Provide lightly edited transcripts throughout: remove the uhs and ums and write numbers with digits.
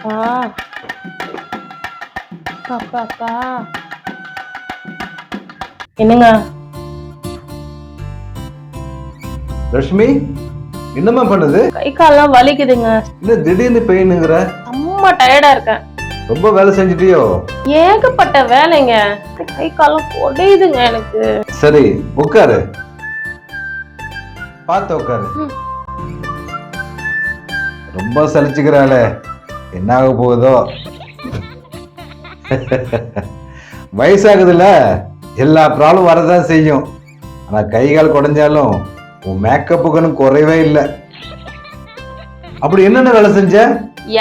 அப்பா அப்பா அப்பா என்னங்க லட்சுமி, என்னம்மா பண்ணுது? கை கால்லாம் வலிக்குதுங்க. என்ன திடீர்னு பெயினுங்கிற? அம்மா டயர்டா இருக்கேன். ரொம்ப வேலை செஞ்சிட்டியோ? ஏகப்பட்ட வேலைங்க. கை காலம் கொடையுதுங்க எனக்கு. சரி, உட்காரு. பார்த்து உட்காரு. ரொம்ப சலிச்சுக்கிறாளே, என்ன ஆக போகுதோ? வயசாகுதுல, எல்லா ப்ராப்ளம் வரதான் செய்யும். ஆனா கை கால் குறைஞ்சாலும் உன் மேக்கப்புக்குன்னு குறைவே இல்லை. அப்படி என்னென்ன வேலை செஞ்ச?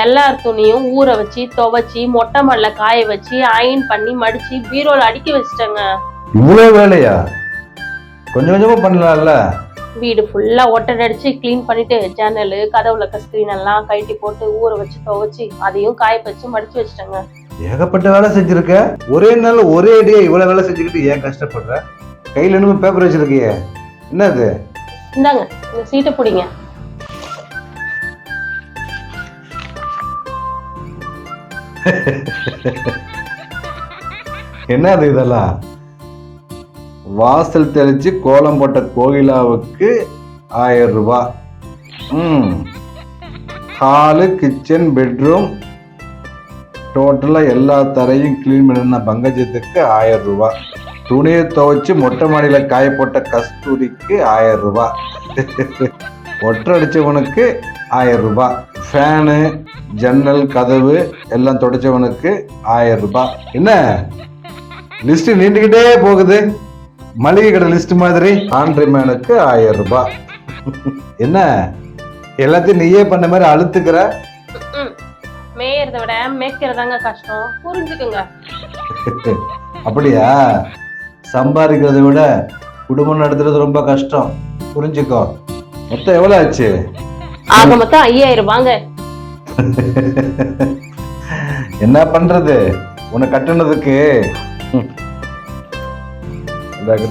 எல்லார் துணியும் ஊற வச்சு துவைச்சி மொட்டை மல்ல காய வச்சு அயன் பண்ணி மடிச்சு பீரோல அடுக்கி வச்சிட்டேங்க. இவ்வளவு வேலையா? கொஞ்சம் கொஞ்சமா பண்ணலாம்ல? வீடு ஃபுல்லா ஒட்டடை அடிச்சு கிளீன் பண்ணிட்டு ஜன்னல் கதவுல இருக்க ஸ்கிரீன் எல்லாம் கழட்டி போட்டு ஊற வச்சு துவைச்சு அதையும் காய வச்சு மடிச்சு வச்சிட்டேங்க. ஏகப்பட்ட வேலை செஞ்சிருக்க. ஒரே நாள் ஒரே அடியா இவ்வளவு வேலை செஞ்சுக்கிட்டு ஏன் கஷ்டப்படுற? கையில என்னமோ பேப்பர் வச்சிருக்கியே, என்னது? இந்தாங்க, இந்த சீட்டை பிடிங்க. என்னது இதெல்லாம்? வாசல் தெளிச்சு கோலம் போட்ட கோகிலாவுக்கு 1000 ரூபாய். ஹாலு, கிச்சன், பெட்ரூம் டோட்டலா எல்லா தரையும் கிளீன் பண்ணின பங்கஜத்துக்கு 1000 ரூபாய். துணியை துவைச்சு மொட்டை மாடியில காய போட்ட கஸ்தூரிக்கு 1000 ரூபாய். ஒற்றை அடிச்சவனுக்கு 1000 ரூபாய். ஃபேனு, ஜன்னல், கதவு எல்லாம் துடைச்சவனுக்கு 1000 ரூபாய். என்ன லிஸ்ட் நீண்டுகிட்டே போகுது, மளிகை கடை லிஸ்ட் மாதிரி. ஆண்ட்ரிமேனுக்கு 1000 ரூபாய். என்ன எல்லாத்தையும் நீயே பண்ண மாதிரி அழுத்துக்கிற? மேயறத விட மேய்க்கிறதாங்க கஷ்டம், புரிஞ்சுக்குங்க. அப்படியா? சம்பாதிக்கிறத விட குடும்பம் நடத்துறது ரொம்ப கஷ்டம், புரிஞ்சுக்கோ. மொத்தம் எவ்வளவு ஆச்சு? ஆக மொத்தம் 5000 ரூபாங்க. என்ன பண்றது, உன்னை கட்டுனதுக்கு.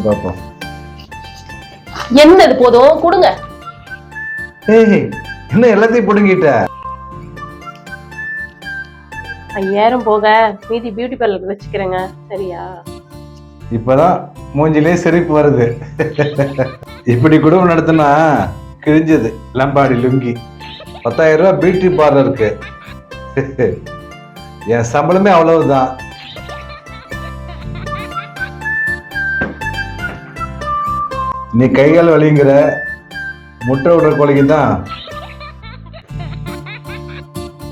பாப்போம். என்னது போதும் கொடுங்க. என்ன எல்லாத்தையும் புடுங்கிட்ட? 5000 போக மீதி பியூட்டி பார்லருக்கு வச்சுக்கிறேங்க, சரியா? இப்பதான் மூஞ்சிலே சிரிப்பு வருது. இப்படி குடும்பம் நடத்தினா கிழிஞ்சது லம்பாடி லுங்கி. 10,000 ரூபாய் பியூட்டி பார்லருக்கு. என் சம்பளமே அவ்வளவுதான். நீ கைகால் வலிங்கிற, முட்டை விடுற கோழிக்கு தான்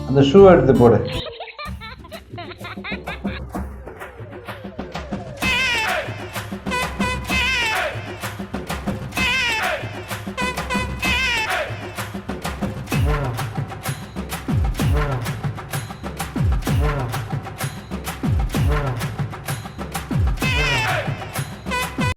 அந்த ஷூ எடுத்து போடு.